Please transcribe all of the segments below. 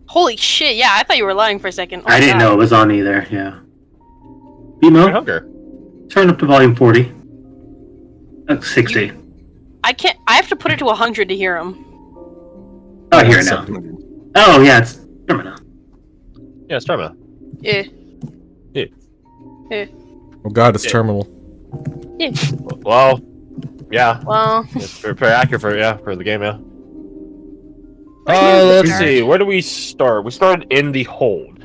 Holy shit! Yeah, I thought you were lying for a second. Oh I didn't know it was on either. Yeah. You're BMO, hungry. turn up to volume 40. 60. I can't. I have to put it to 100 to hear him. Oh, I hear it now. Oh, yeah, it's terminal. Yeah, it's terminal. Yeah. Yeah. Yeah. Oh god, it's Yeah. terminal. Yeah. Well, yeah. Well. It's pretty accurate for the game, yeah. Where did we Let's start? see. Where do we start? We started in the hold.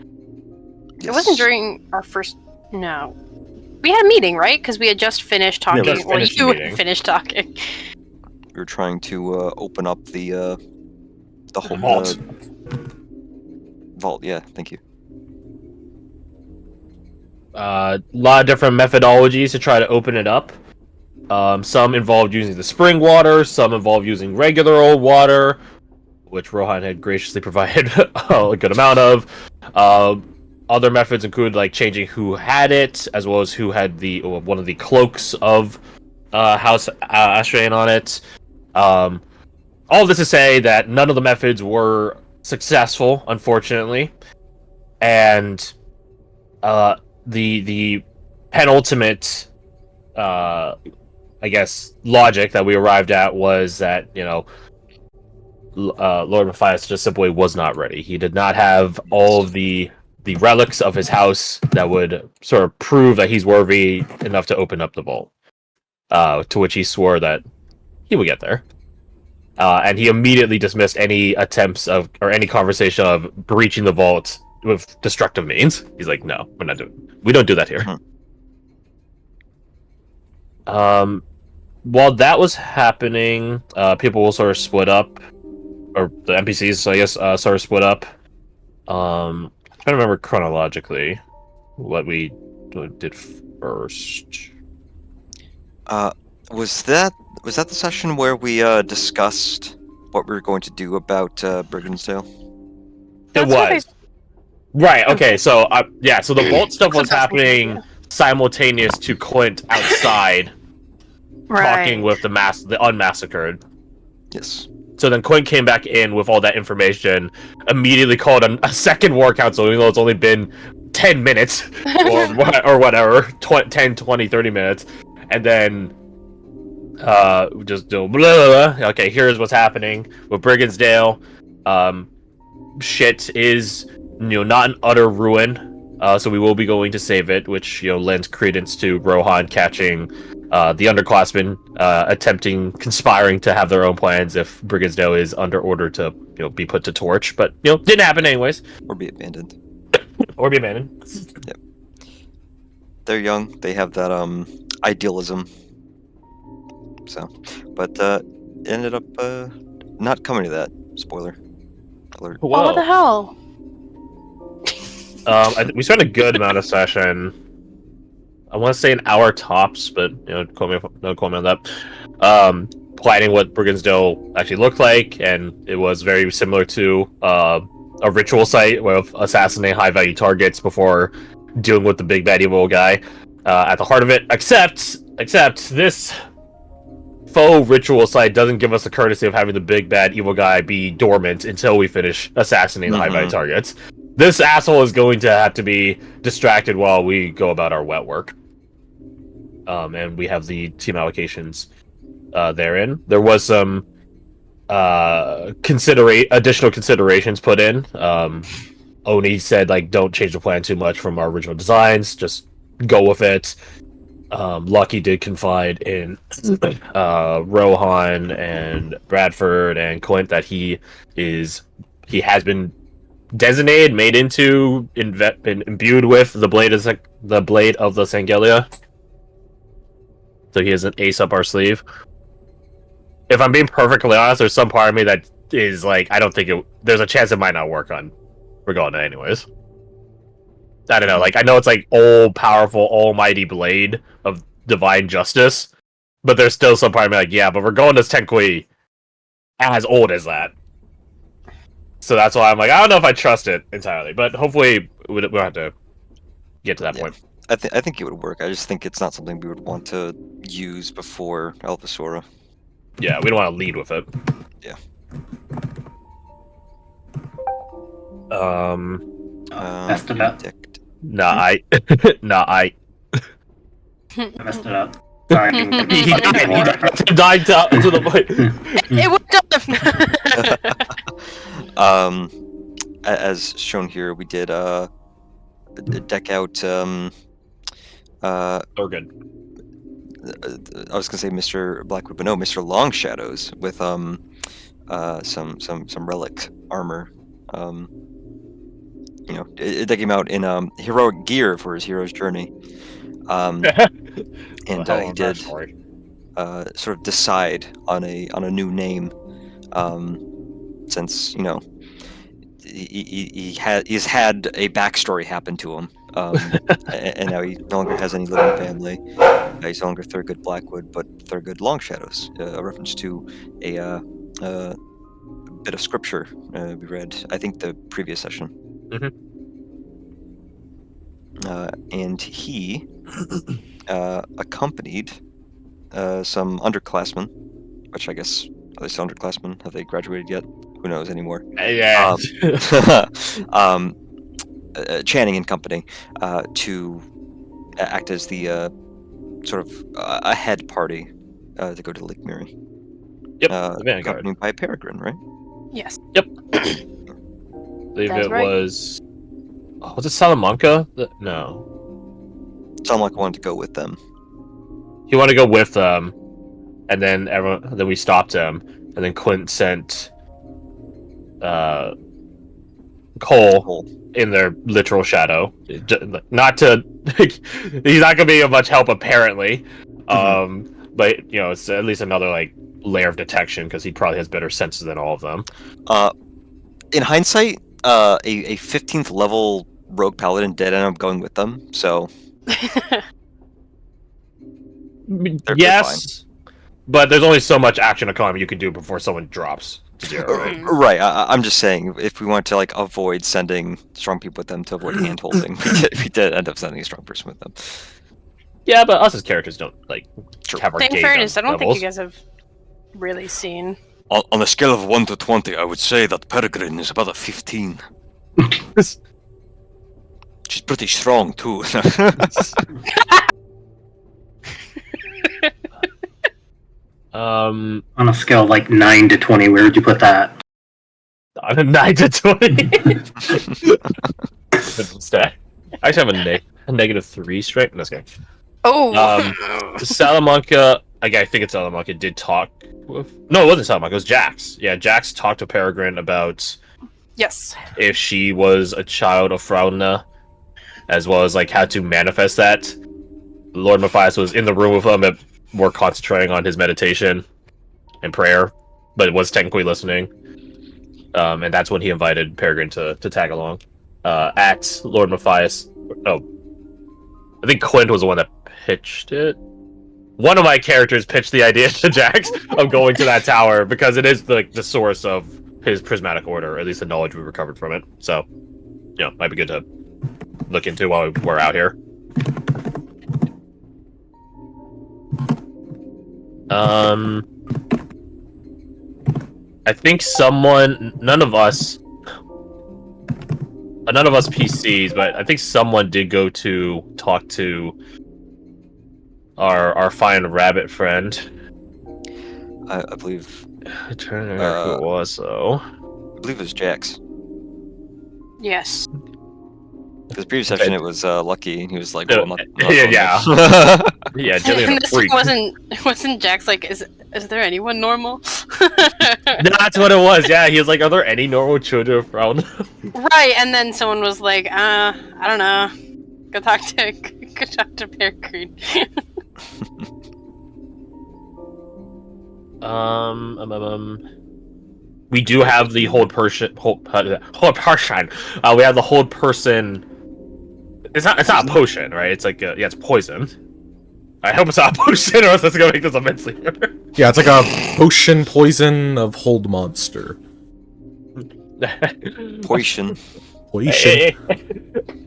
It wasn't during our first. No. We had a meeting, right? Because we had just finished talking. just Or finished you the meeting. finished talking. We were trying to open up the whole Vault. Vault. Yeah, thank you. A lot of different methodologies to try to open it up. Some involved using the spring water, some involved using regular old water, which Rohan had graciously provided a good amount of. Other methods include like changing who had it, as well as who had the one of the cloaks of House Astraean on it. All of this to say that none of the methods were successful, unfortunately, and the penultimate, I guess, logic that we arrived at was that, you know, Lord Matthias just simply was not ready. He did not have all of the relics of his house that would sort of prove that he's worthy enough to open up the vault. To which he swore that he would get there. And he immediately dismissed any attempts of, or any conversation of breaching the vault with destructive means. He's like, no, we don't do that here. While that was happening, people will sort of split up, or the NPCs, I guess, sort of split up. I'm trying to remember chronologically what we did first. Was that the session where we discussed what we were going to do about Brigginsdale? It was. Right, okay, so, yeah, so the vault stuff was happening simultaneous to Clint outside talking with the unmassacred. Yes. So then Clint came back in with all that information, immediately called a second war council, even though it's only been 10 minutes, or whatever, 10, 20, 30 minutes, and then just do blah, blah, blah. Okay, here's what's happening with Brigginsdale. Shit is, not in utter ruin, so we will be going to save it, which, lends credence to Rohan catching the underclassmen conspiring to have their own plans if Brigginsdale is under order to, be put to torch, but, didn't happen anyways. Or be abandoned. Or be abandoned. Yep. They're young, they have that idealism. So, but ended up not coming to that. Spoiler alert. Oh, what the hell? We spent a good amount of session. I want to say an hour tops, but don't quote me on that. Planning what Brigginsdale actually looked like, and it was very similar to a ritual site with assassinating high-value targets before dealing with the big bad evil guy at the heart of it. Except this faux ritual site doesn't give us the courtesy of having the big bad evil guy be dormant until we finish assassinating the high-value targets. This asshole is going to have to be distracted while we go about our wet work. And we have the team allocations therein. There was some additional considerations put in. Oni said, like, don't change the plan too much from our original designs, just go with it. Lucky did confide in Rohan and Bradford and Clint that he has been designated, made into, been imbued with the blade of the Sangelia. So he has an ace up our sleeve. If I'm being perfectly honest, there's some part of me that is like, I don't think there's a chance it might not work on Regona anyways. I don't know, like, I know it's like old, powerful, almighty blade of divine justice, but there's still some part of me like, yeah, but Regona's technically as old as that. So that's why I'm like, I don't know if I trust it entirely, but hopefully we'll have to get to that point. I think it would work. I just think it's not something we would want to use before Alphasora. Yeah, we don't want to lead with it. Yeah. Messed it up. Nah, I I messed it up. Sorry, I didn't he get fucking more. died to the point. It would As shown here, we did deck out Oh, good. I was gonna say Mr. Blackwood, but no, Mr. Long Shadows with some relic armor. Deck him out in heroic gear for his hero's journey. And he did sort of decide on a new name, since he's had a backstory happen to him, and now he no longer has any living family. He's no longer Thurgood Blackwood, but Thurgood Longshadows, a reference to a bit of scripture we read, I think, the previous session. And he accompanied some underclassmen, which I guess, are they still underclassmen? Have they graduated yet? Who knows anymore? Yeah. Channing and company, to act as the sort of a head party to go to Lake Miri. Yep, the Vanguard. Accompanied by Peregrine, right? Yes. Yep. I believe That's it right. was it Salamanca? No. Salamanca wanted to go with them. He wanted to go with them, and then then we stopped him, and then Clint sent Cole in their literal shadow. Not to, he's not gonna be of much help apparently, but it's at least another layer of detection because he probably has better senses than all of them. In hindsight, a 15th level rogue paladin did end up going with them, so they're yes, but there's only so much action economy you can do before someone drops to zero. Right? Right. I'm just saying, if we want to avoid sending strong people with them to avoid hand holding, we did end up sending a strong person with them. Yeah, but us as characters don't have our In gauge fairness, I on don't think levels. you guys have really seen. On a scale of 1 to 20, I would say that Peregrine is about a 15. She's pretty strong too. On a scale of 9 to 20, where would you put that? On a 9 to 20. Stat. I actually have a -3 strength. This guy. Oh. Salamanca. I think it's Salamanca. Did talk with. No, it wasn't Salamanca. It was Jax. Yeah, Jax talked to Peregrine about Yes. if she was a child of Frauna, as well as how to manifest that. Lord Matthias was in the room with him, more concentrating on his meditation and prayer, but was technically listening. And that's when he invited Peregrine to tag along. At Lord Matthias. Oh, I think Clint was the one that pitched it. One of my characters pitched the idea to Jax of going to that tower because it is the source of his prismatic order, or at least the knowledge we recovered from it. So, might be good to look into while we're out here. I think none of us PCs, but I think someone did go to talk to our fine rabbit friend. I believe. I'm trying to remember who it was, though. I believe it was Jax. Yes. Because previous session it was Lucky, and he was like, No, "Well, I'm not yeah. going." Yeah, Jillian And a this freak. wasn't Jax is there anyone normal? That's what it was. Yeah, he was like, "Are there any normal children around?" Right, and then someone was like, I don't know. Go talk to Peregrine. We do have the hold person. We have the hold person. It's not a potion, right? It's it's poison. I hope it's not a potion, or else that's gonna make this immensely harder. Yeah, it's like a potion poison of hold monster. Poison. Poison. Hey,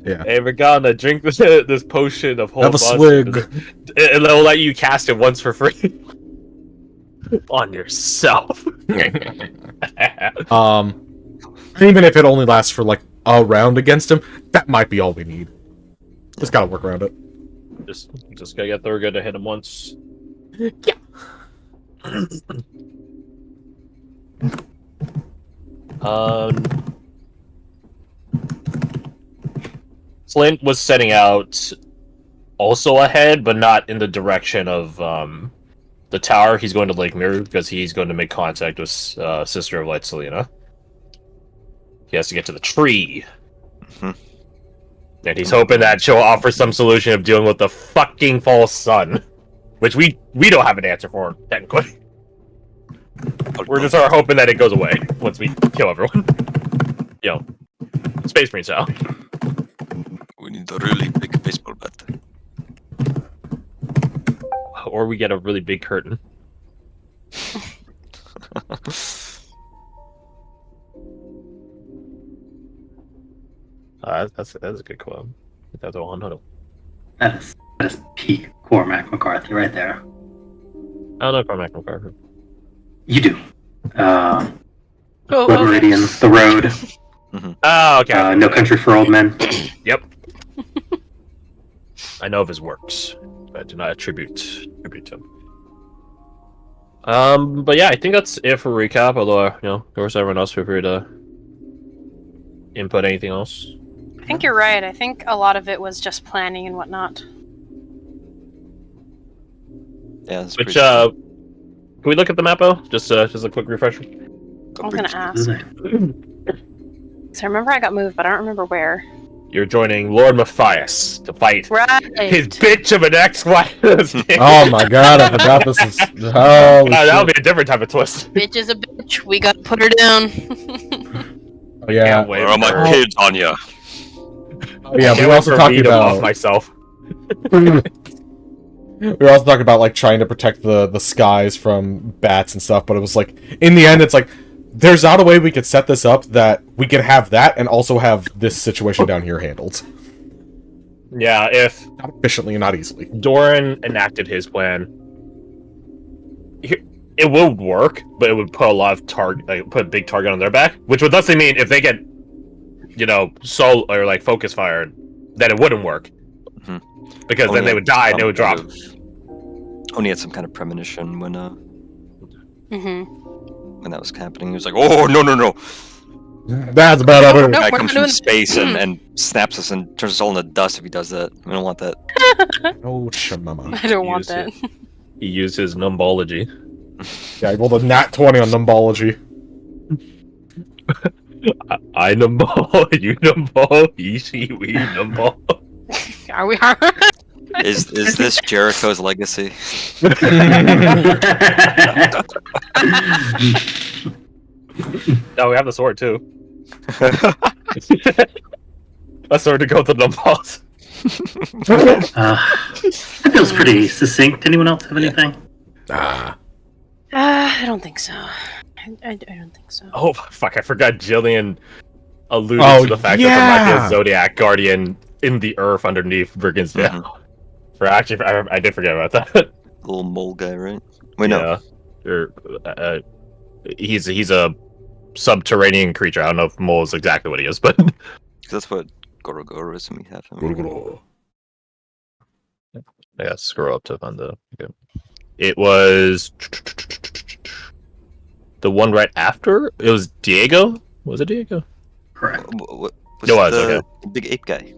Yeah. hey, we're gonna drink this potion of hold Have a monster. swig. It'll let you cast it once for free on yourself. Even if it only lasts for like a round against him, that might be all we need. Just gotta work around it. Just gotta get Thurgood to hit him once. Yeah. Flint was setting out also ahead, but not in the direction of the tower. He's going to Lake Mirror because he's going to make contact with Sister of Light Selena. He has to get to the tree. And he's hoping that she'll offer some solution of dealing with the fucking false sun. Which we don't have an answer for, technically. We're just hoping that it goes away once we kill everyone. Space Marine style. We need a really big baseball bat. Or we get a really big curtain. That's a good quote. That's a 100. That is peak Cormac McCarthy right there. I don't know if I'm Cormac McCarthy. You do. Oh, Blood okay. Meridian, The Road, Oh, okay. No Country for Old Men. Yep. I know of his works, but I do not attribute to him. But yeah, I think that's it for recap. Although, of course, everyone else feel free to input anything else. I think you're right. I think a lot of it was just planning and whatnot. Yeah, that's Which, pretty can we look at the map, though? Just a quick refresher. I was gonna ask. So I remember I got moved, but I don't remember where. You're joining Lord Matthias to fight Right. his bitch of an ex-wife. Oh my god, I forgot this is. Holy That'll shit. be a different type of twist. Bitch is a bitch. We gotta put her down. Oh, yeah. Can't wait Where are my for- kids, Anya? Oh, yeah, can't we were wait also for talking me to off about. myself. We were also talking about like trying to protect the skies from bats and stuff, but it was like in the end, it's like there's not a way we could set this up that we could have that and also have this situation down here handled. Yeah, if Not efficiently and not easily. Doran enacted his plan, it would work, but it would put a lot of put a big target on their back, which would thusly mean if they get, soul or like focus fired, then it wouldn't work. Because then they would die and it would drop. Only had some kind of premonition when Mm-hmm. when that was happening. He was like, "Oh no! That's a bad idea. No, Guy we're comes not from doing- space and snaps us and turns us all into dust if he does that. We don't want that." Oh, shamama. I don't want Use that. He used his numbology. Yeah, I rolled a nat 20 on numbology. I numbol, you numbol, he, she, we numbol. Are we? Is this Jericho's legacy? No, we have the sword too. A sword to go with the numballs. That feels pretty succinct. Anyone else have anything? I don't think so. I don't think so. Oh fuck! I forgot Jillian alluded Oh, to the fact that there might be yeah. a Zodiac Guardian in the earth underneath Bergen's Mhm. I did forget about that. Little mole guy, right? Wait, no. Yeah. He's a subterranean creature. I don't know if mole is exactly what he is, but 'Cause that's what Gorogoro is, and we have him. yeah, scroll up to find the. Okay. It was the one right after. It was Diego. Was it Diego? Correct. What It was, the okay. big ape guy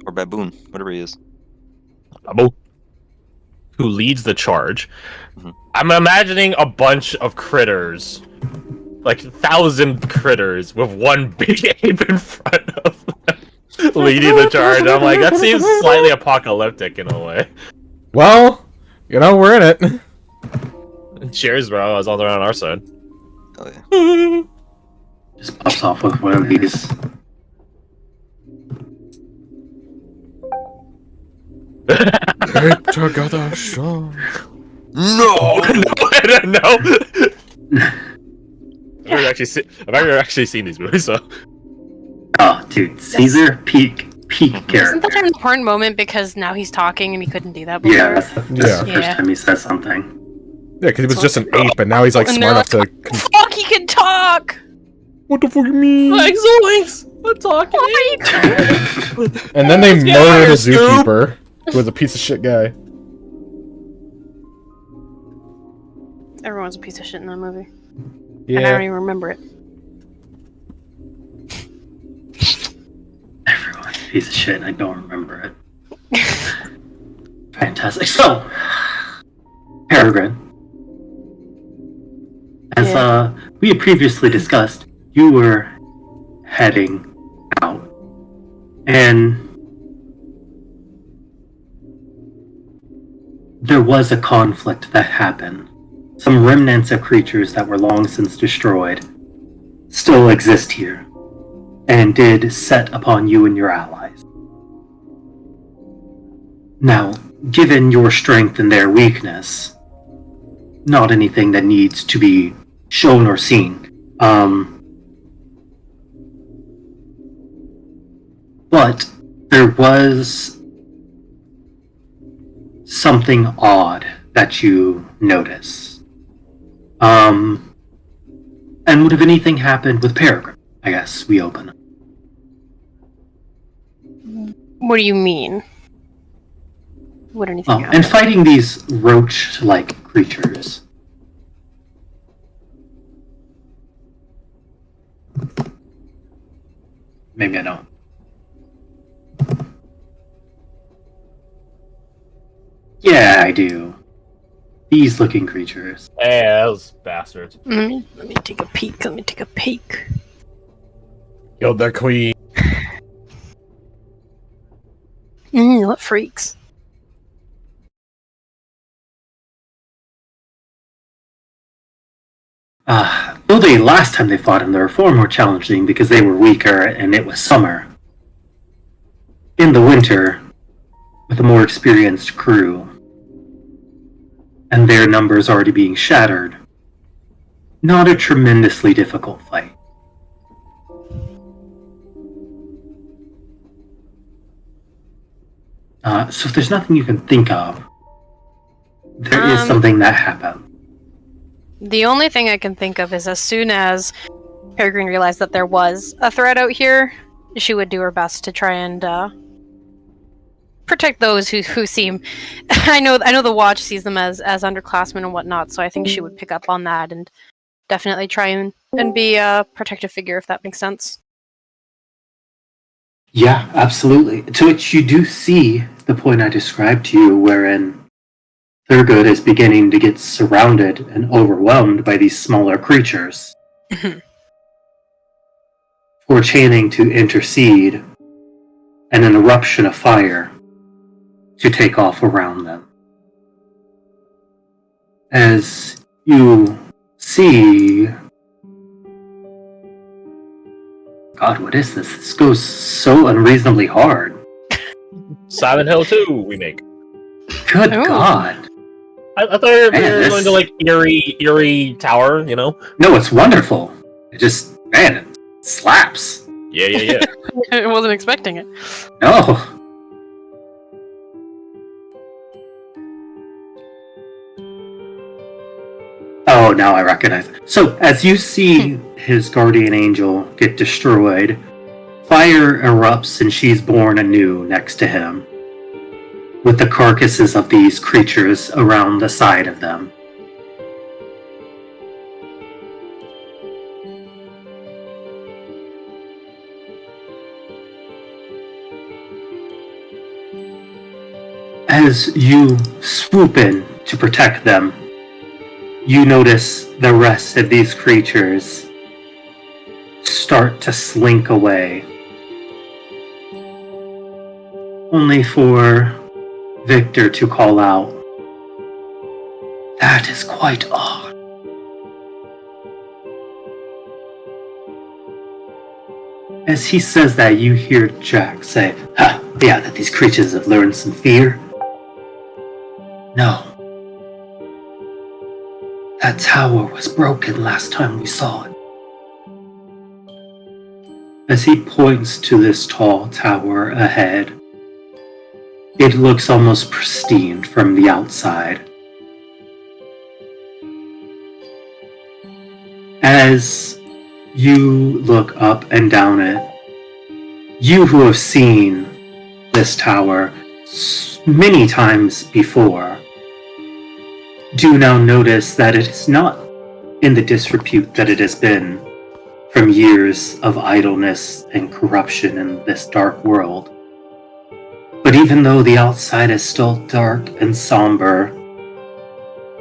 or baboon, whatever he is? Abu, who leads the charge. Mhm. I'm imagining a bunch of critters, like 1,000 critters, with one big ape in front of them, leading the charge. I'm like, that seems slightly apocalyptic in a way. Well, we're in it. Cheers, bro. I was all around our side. Oh yeah. Just pops off with one of these. Together, sure. No. No. I've never actually seen these movies, so. Oh, dude, Caesar, peak Isn't character. that an important moment because now he's talking and he couldn't do that before? Yeah, that's the Yeah. first time he says something. Yeah, because he was just an ape, and now he's like And smart enough they're to. Fuck, he can talk! What the fuck you mean? Like Zoinks! I'm talking. And then they Let's get murdered out a of here, zookeeper, who was a piece of shit guy. Everyone's a piece of shit in that movie. Yeah. And I don't even remember it. Everyone's a piece of shit, and I don't remember it. Fantastic. So, Peregrine. As we had previously discussed, you were heading out. And there was a conflict that happened. Some remnants of creatures that were long since destroyed still exist here, and did set upon you and your allies. Now, given your strength and their weakness, not anything that needs to be shown or seen. But there was something odd that you noticed. And would have anything happened with Peregrine? I guess we open. What do you mean? Would anything happen? And fighting these roach-like creatures. Maybe I don't. Yeah, I do. These looking creatures. Yeah, those bastards. Let me take a peek. Let me take a peek. Killed their queen. What freaks? Though the last time they fought him, they were far more challenging because they were weaker and it was summer. In the winter, with a more experienced crew, and their numbers already being shattered, not a tremendously difficult fight. So if there's nothing you can think of, there is something that happened. The only thing I can think of is as soon as Peregrine realized that there was a threat out here, she would do her best to try and protect those who seem. I know the Watch sees them as underclassmen and whatnot, so I think she would pick up on that and definitely try and be a protective figure, if that makes sense. Yeah, absolutely. To which you do see the point I described to you, wherein Thurgood is beginning to get surrounded and overwhelmed by these smaller creatures. For Channing to intercede and an eruption of fire to take off around them. As you see... God, what is this? This goes so unreasonably hard. Silent Hill 2 remake. Good Oh. God. I thought you were Man, going to like Eerie Tower, you know? No, it's wonderful. It just, man, it slaps. Yeah. I wasn't expecting it. No. Oh, now I recognize it. So, as you see his guardian angel get destroyed, fire erupts and she's born anew next to him, with the carcasses of these creatures around the side of them. As you swoop in to protect them, you notice the rest of these creatures start to slink away. Only for Victor to call out, "That is quite odd." As he says that, you hear Jack say, yeah, that these creatures have learned some fear. No. That tower was broken last time we saw it. As he points to this tall tower ahead, it looks almost pristine from the outside. As You look up and down it. You who have seen this tower many times before do now notice that it is not in the disrepute that it has been from years of idleness and corruption in this dark world. But even though the outside is still dark and somber,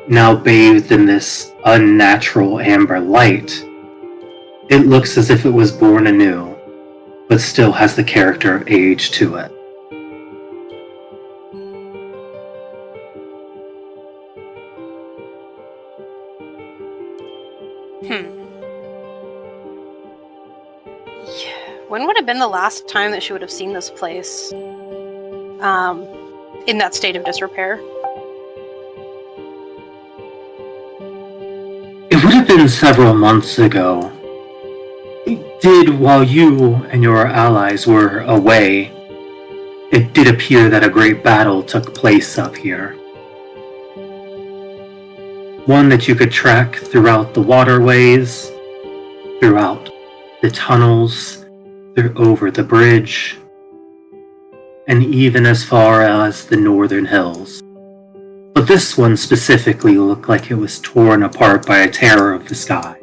now bathed in this unnatural amber light, it looks as if it was born anew, but still has the character of age to it. When would have been the last time that she would have seen this place in that state of disrepair? It would have been several months ago. It did, while you and your allies were away, it did appear that a great battle took place up here. One that you could track throughout the waterways, throughout the tunnels, over the bridge, and even as far as the northern hills. But this one specifically looked like it was torn apart by a terror of the sky.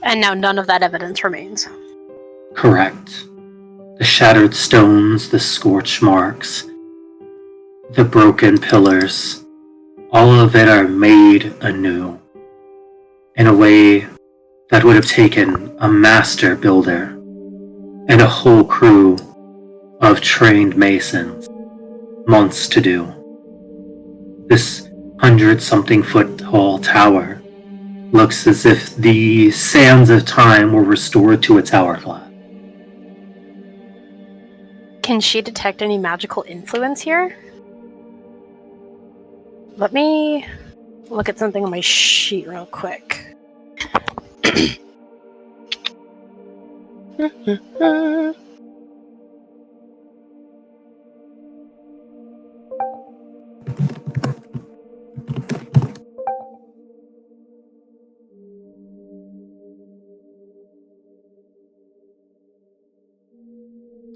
And now none of that evidence remains. Correct. The shattered stones, the scorch marks, the broken pillars, all of it are made anew in a way that would have taken a master builder and a whole crew of trained masons months to do. This 100-something foot tall tower looks as if the sands of time were restored to its hourglass. Can she detect any magical influence here? Let me look at something on my sheet real quick.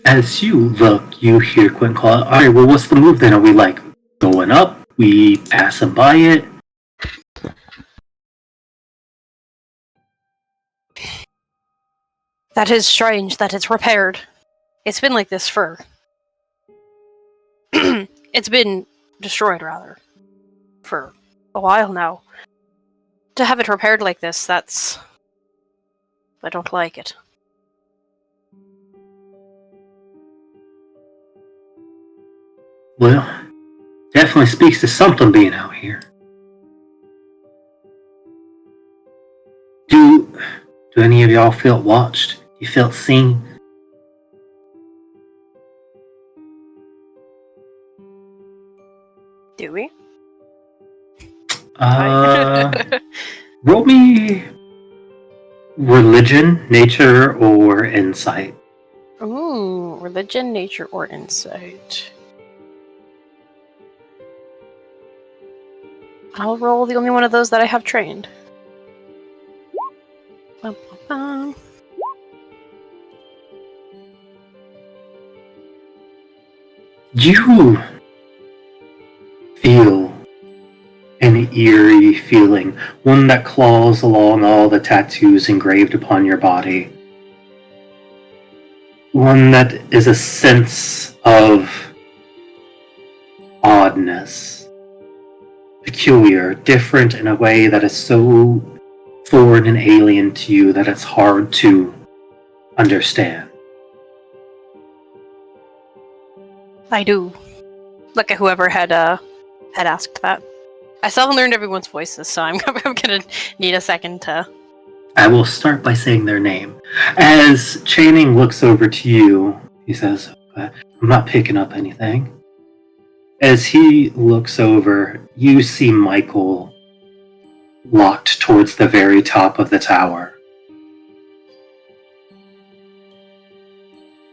As you look, you hear Quentin call out, "Alright, well, what's the move then? Are we like going up? We passing by it?" That is strange that it's repaired. It's been like this for... it's been destroyed, rather, for a while now. To have it repaired like this, that's... I don't like it. Well, definitely speaks to something being out here. Do any of y'all feel watched? You felt seen? Do we? Roll me religion, nature, or insight. Ooh, religion, nature, or insight. I'll roll the only one of those that I have trained. Bum, bum, bum. You feel an eerie feeling, one that claws along all the tattoos engraved upon your body. One that is a sense of oddness, peculiar, different in a way that is so foreign and alien to you that it's hard to understand. I do. Look at whoever had asked that. I still haven't learned everyone's voices, so I'm gonna need a second to... I will start by saying their name. As Channing looks over to you, he says, "I'm not picking up anything." As he looks over, you see Michael locked towards the very top of the tower.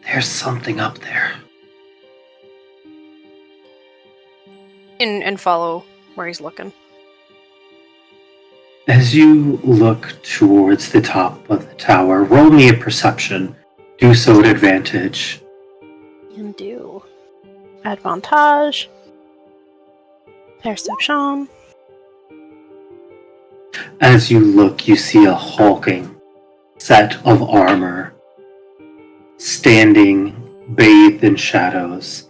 There's something up there. And follow where he's looking. As you look towards the top of the tower, roll me a perception. Do so at advantage. And do advantage. Perception. As you look, you see a hulking set of armor standing bathed in shadows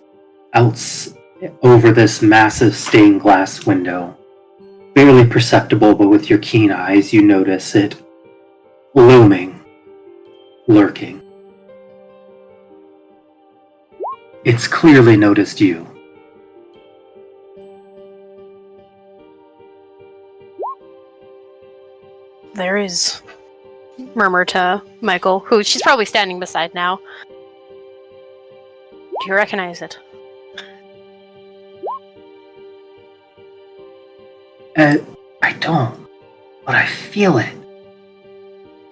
over this massive stained glass window. Barely perceptible, but with your keen eyes, you notice it looming, lurking. It's clearly noticed you. There is. Murmur to Michael, who she's probably standing beside now. Do you recognize it? I don't, but I feel it.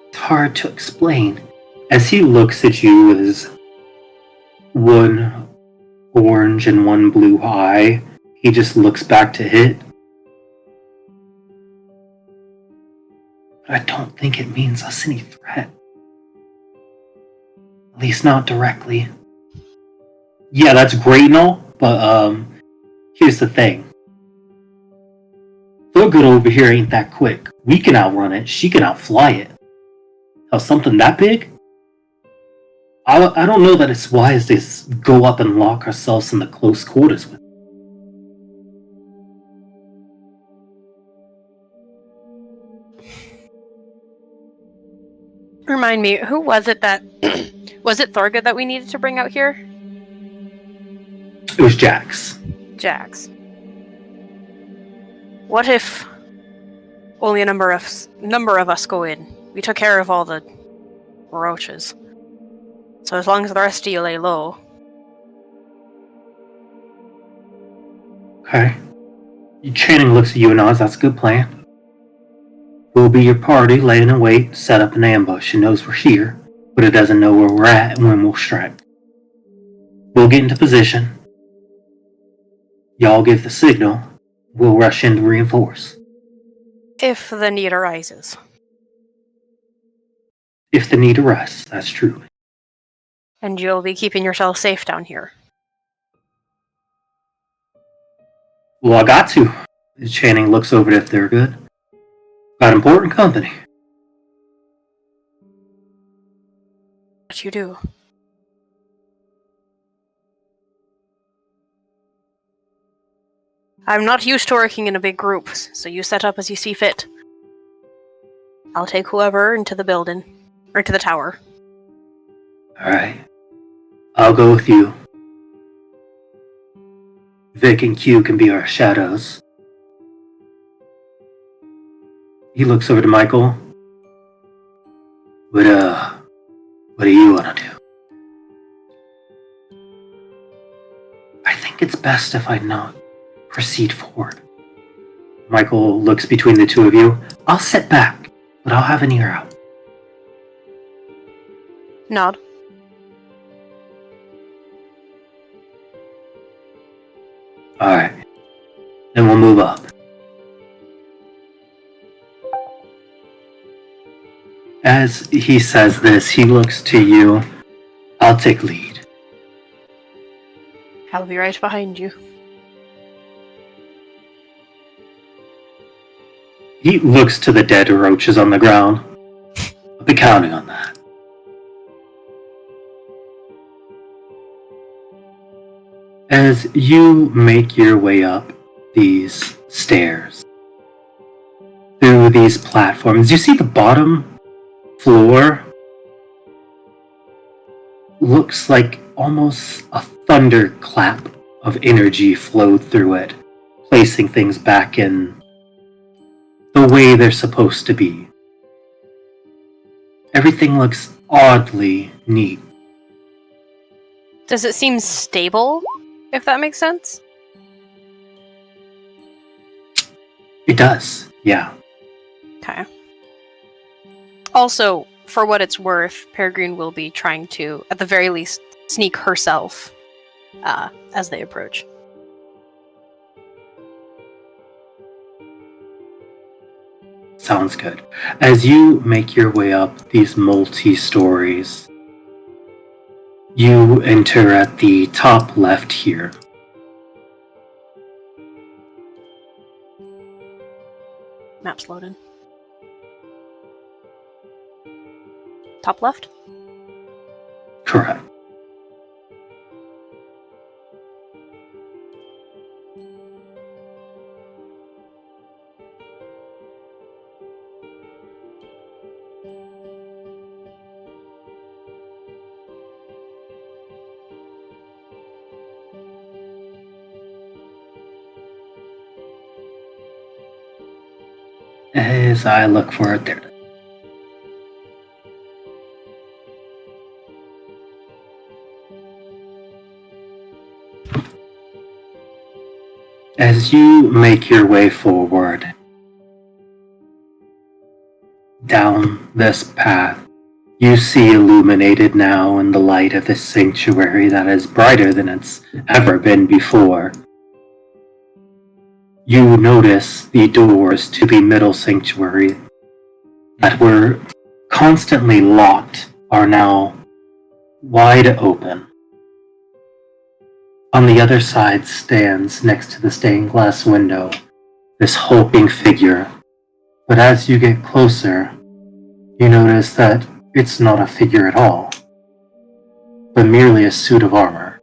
It's hard to explain. As he looks at you with one orange and one blue eye, he just looks back to hit. But I don't think it means us any threat. At least not directly. Yeah, that's great and all, but here's the thing. Thurgood over here ain't that quick. We can outrun it, she can outfly it. Hell, something that big? I don't know that it's wise to go up and lock ourselves in the close quarters with. Remind me, who was it that... was it Thorgood that we needed to bring out here? It was Jax. Jax. What if only a number of us go in? We took care of all the roaches. So as long as the rest of you lay low. Okay. Channing looks at you and nods, that's a good plan. We'll be your party, laying in wait, set up an ambush. It knows we're here, but it doesn't know where we're at and when we'll strike. We'll get into position. Y'all give the signal. We'll rush in to reinforce. If the need arises. If the need arises, that's true. And you'll be keeping yourself safe down here. Well, I got to. Channing looks over to Thurgood. Got important company. What you do? I'm not used to working in a big group, so you set up as you see fit. I'll take whoever into the building, or to the tower. Alright. I'll go with you. Vic and Q can be our shadows. He looks over to Michael. What do you want to do? I think it's best if I not proceed forward. Michael looks between the two of you. I'll sit back, but I'll have an ear out. Nod. Alright. Then we'll move up. As he says this, he looks to you. I'll take lead. I'll be right behind you. He looks to the dead roaches on the ground. I'll be counting on that. As you make your way up these stairs, through these platforms, you see the bottom floor looks like almost a thunderclap of energy flowed through it, placing things back in the way they're supposed to be. Everything looks oddly neat. Does it seem stable, if that makes sense? It does, yeah. Okay. Also, for what it's worth, Peregrine will be trying to, at the very least, sneak herself as they approach. sounds good. As you make your way up these multi-stories, you enter at the top left here. Map's loading. Top left? Correct. As I look for it there. As you make your way forward down this path, you see illuminated now in the light of this sanctuary that is brighter than it's ever been before. You notice the doors to the middle sanctuary that were constantly locked are now wide open. On the other side stands, next to the stained glass window, this hulking figure. But as you get closer, you notice that it's not a figure at all, but merely a suit of armor.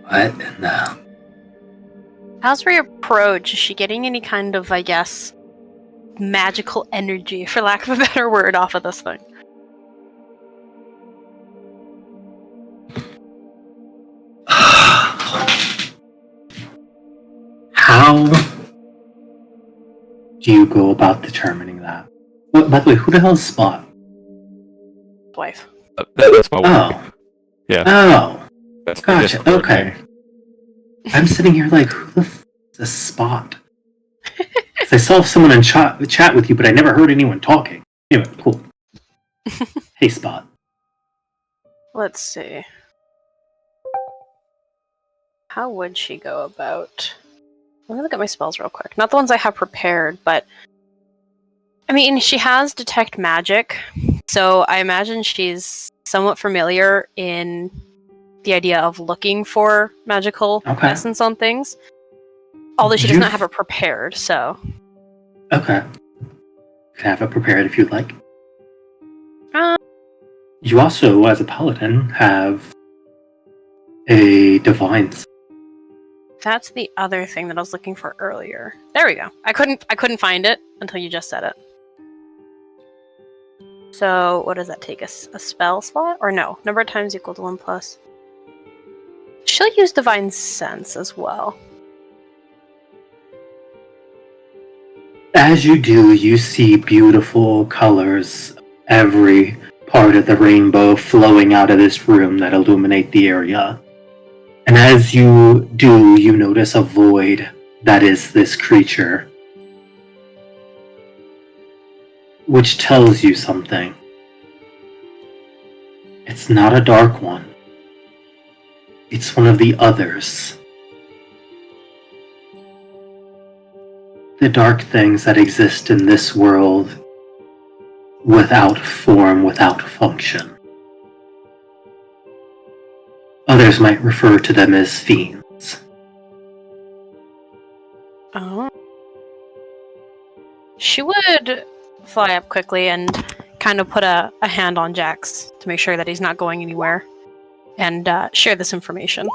What in the... As we approach, is she getting any kind of, I guess, magical energy, for lack of a better word, off of this thing? How do you go about determining that? By the way, who the hell is Spot? Wife. That's my wife. Oh. Yeah. Oh. That's my Gotcha. Discord Okay. name. I'm sitting here like, who the f is this Spot? 'Cause I saw someone in chat with you, but I never heard anyone talking. Anyway, cool. Hey, Spot. Let's see. How would she go about... Let me look at my spells real quick. Not the ones I have prepared, but... I mean, she has Detect Magic, so I imagine she's somewhat familiar in the idea of looking for magical Okay. essence on things. Although she does not have it prepared, so... Okay. You can have it prepared if you'd like. Uh, You also, as a paladin, have a divine. That's the other thing that I was looking for earlier. There we go. I couldn't find it until you just said it. So what does that take us? A spell slot? Or no? Number of times equal to 1 plus. She'll use Divine Sense as well. As you do, you see beautiful colors, every part of the rainbow flowing out of this room that illuminate the area. And as you do, you notice a void that is this creature, which tells you something. It's not a dark one. It's one of the others. The dark things that exist in this world without form, without function. Others might refer to them as fiends. Oh. She would fly up quickly and kind of put a hand on Jax to make sure that he's not going anywhere, and share this information.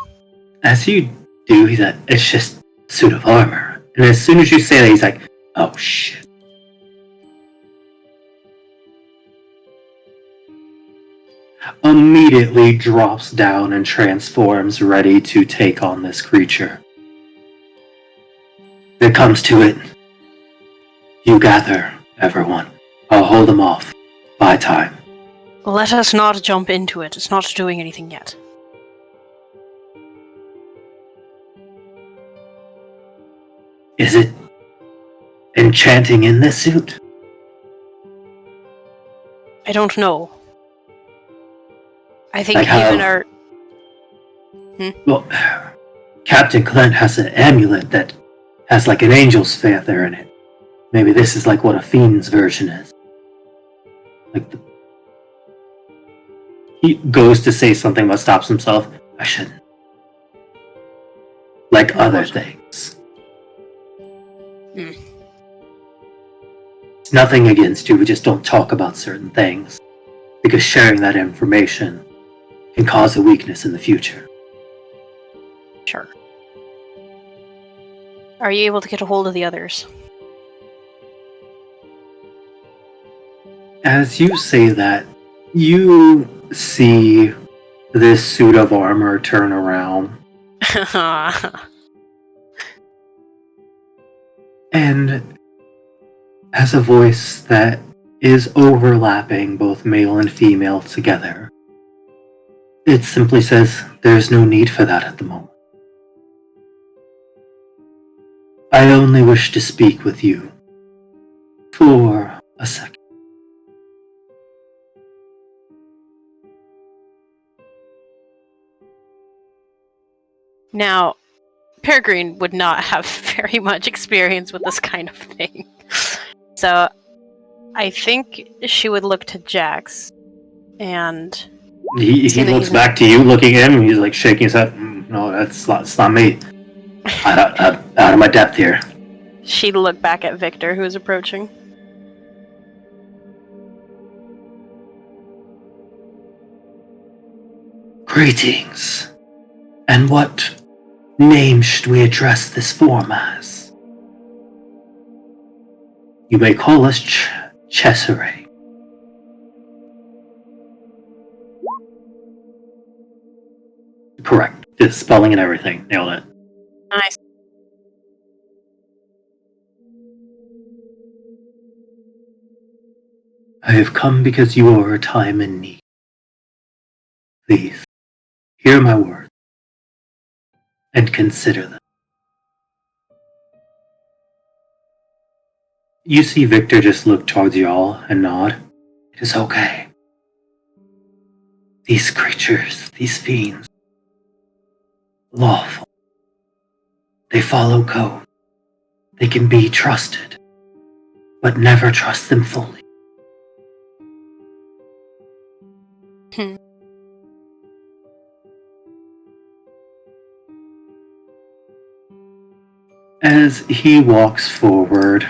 As you do, he's like, it's just a suit of armor. And as soon as you say that, he's like, oh shit. Immediately drops down and transforms, ready to take on this creature. If it comes to it, you gather, everyone. I'll hold them off. Buy time. Let us not jump into it. It's not doing anything yet. Is it enchanting in this suit? I don't know. I think Like how- even our Well, Captain Clint has an amulet that has like an angel's feather in it. Maybe this is like what a fiend's version is. Like he goes to say something but stops himself. I shouldn't. Like other things. Hmm. It's nothing against you, we just don't talk about certain things. Because sharing that information can cause a weakness in the future. Sure. Are you able to get a hold of the others? As you say that, you see this suit of armor turn around and has a voice that is overlapping both male and female together. It simply says, there's no need for that at the moment. I only wish to speak with you for a second. Now, Peregrine would not have very much experience with this kind of thing. So, I think she would look to Jax and He See that looks he's back to you, looking at him, he's like shaking his head. No, that's not me. Out of my depth here. she'd look back at Victor, who is approaching. Greetings. And what name should we address this form as? You may call us Cesare. Correct. The spelling and everything. Nailed it. Nice. I have come because you are a time in need. Please, hear my words and consider them. You see Victor just look towards y'all and nod. It is okay. These creatures, these fiends, lawful. They follow code. They can be trusted, but never trust them fully. Hmm. As he walks forward,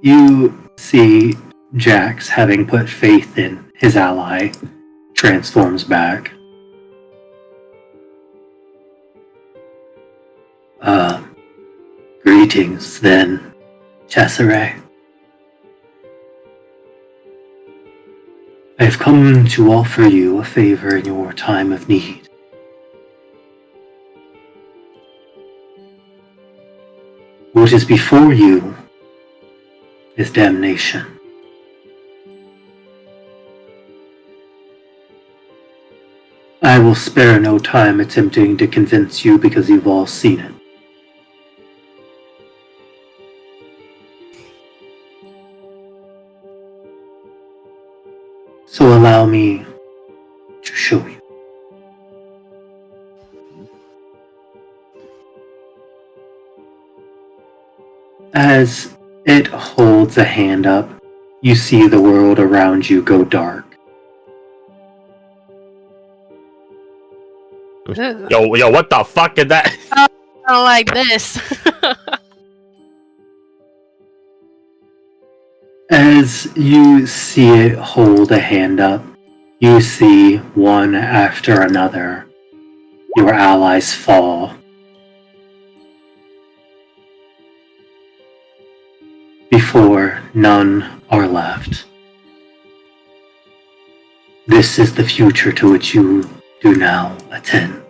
you see Jax, having put faith in his ally, transforms back. Greetings then, Cesare. I have come to offer you a favor in your time of need. What is before you is damnation. I will spare no time attempting to convince you because you've all seen it. So allow me to show you. As it holds a hand up, you see the world around you go dark. Ooh. Yo, what the fuck is that? I don't like this. As you see it hold a hand up, you see one after another your allies fall. Before none are left. This is the future to which you do now attend.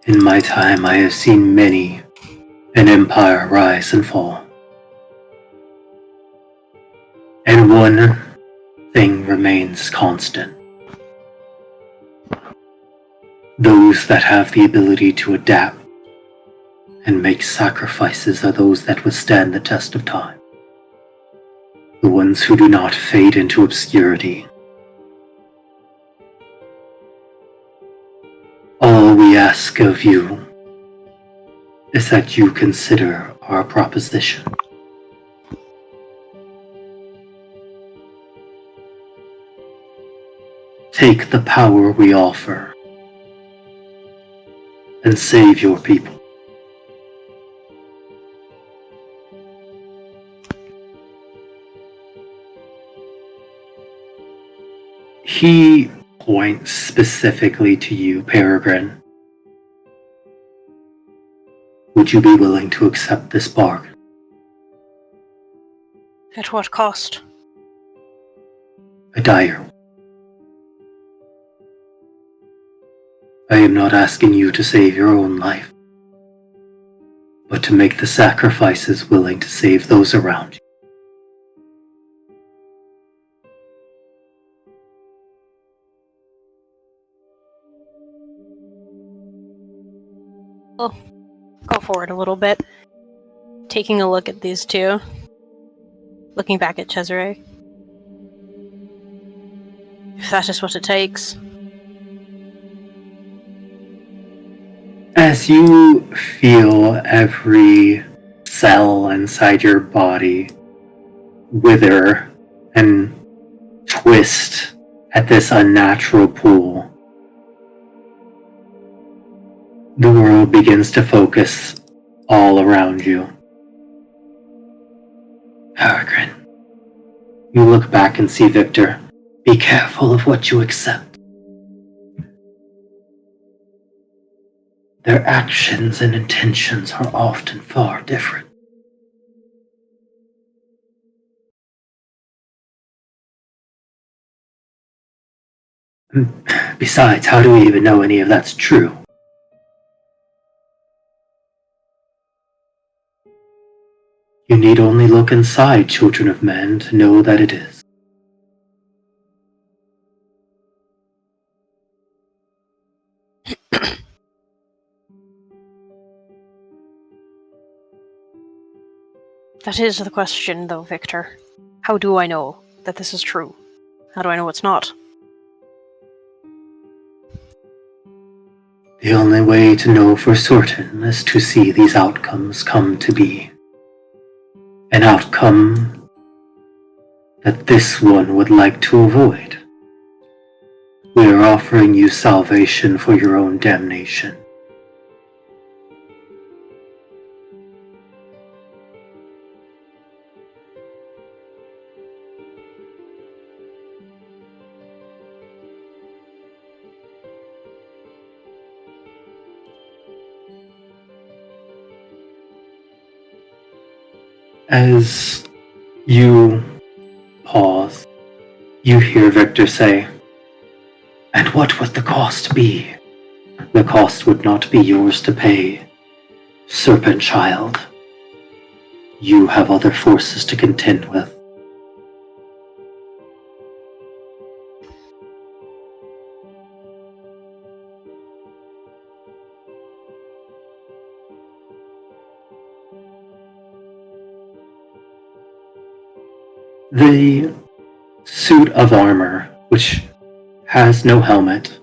In my time, I have seen many an empire rise and fall. And one thing remains constant. Those that have the ability to adapt and make sacrifices are those that withstand the test of time. The ones who do not fade into obscurity. All we ask of you is that you consider our proposition. Take the power we offer and save your people. He points specifically to you, Peregrine. Would you be willing to accept this bargain? At what cost? A dire one. I am not asking you to save your own life, but to make the sacrifices willing to save those around you. Well, go forward a little bit. Taking a look at these two. Looking back at Cesare. If that is what it takes. As you feel every cell inside your body wither and twist at this unnatural pull, the world begins to focus all around you. Peregrine, you look back and see Victor. Be careful of what you accept. Their actions and intentions are often far different. Besides, how do we even know any of that's true? You need only look inside, children of men, to know that it is. That is the question, though, Victor. How do I know that this is true? How do I know it's not? The only way to know for certain is to see these outcomes come to be. An outcome that this one would like to avoid. We are offering you salvation for your own damnation. As you pause, you hear Victor say, "And what would the cost be? The cost would not be yours to pay, Serpent Child. You have other forces to contend with." The suit of armor, which has no helmet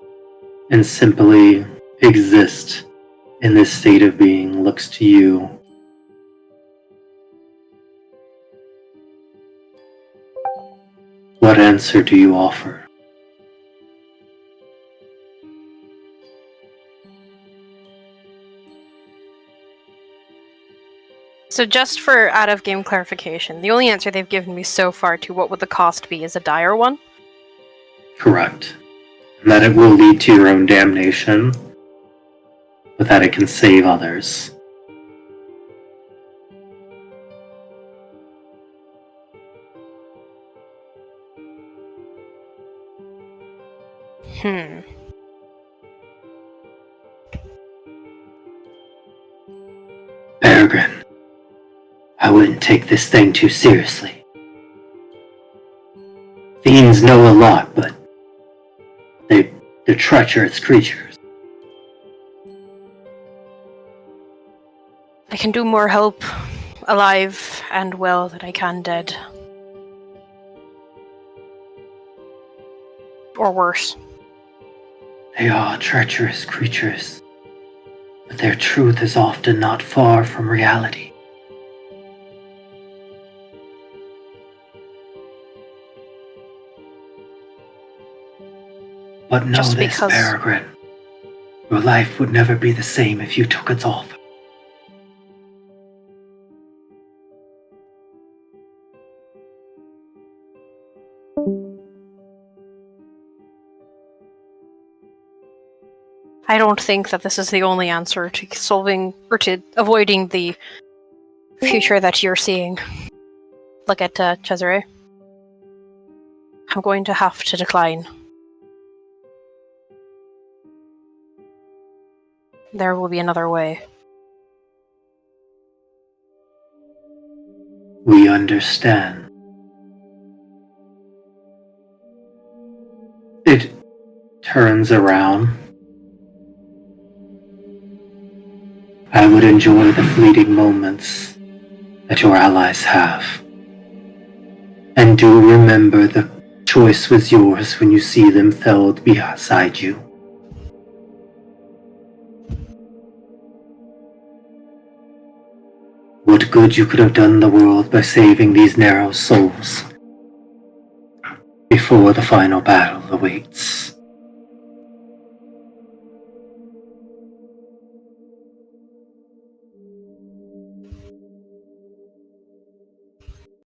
and simply exists in this state of being, looks to you. What answer do you offer? So just for out-of-game clarification, the only answer they've given me so far to what would the cost be is a dire one? Correct. And that it will lead to your own damnation, but that it can save others. Peregrine, I wouldn't take this thing too seriously. Fiends know a lot, but they're treacherous creatures. can do more help alive and well than I can dead. Or worse. They are treacherous creatures, but their truth is often not far from reality. But know Just this, because- Peregrine. Your life would never be the same if you took its offer. I don't think that this is the only answer to solving or to avoiding the future that you're seeing. Look at Cesare. I'm going to have to decline. There will be another way. We understand. It turns around. I would enjoy the fleeting moments that your allies have. And do remember the choice was yours when you see them felled beside you. What good you could have done the world by saving these narrow souls before the final battle awaits.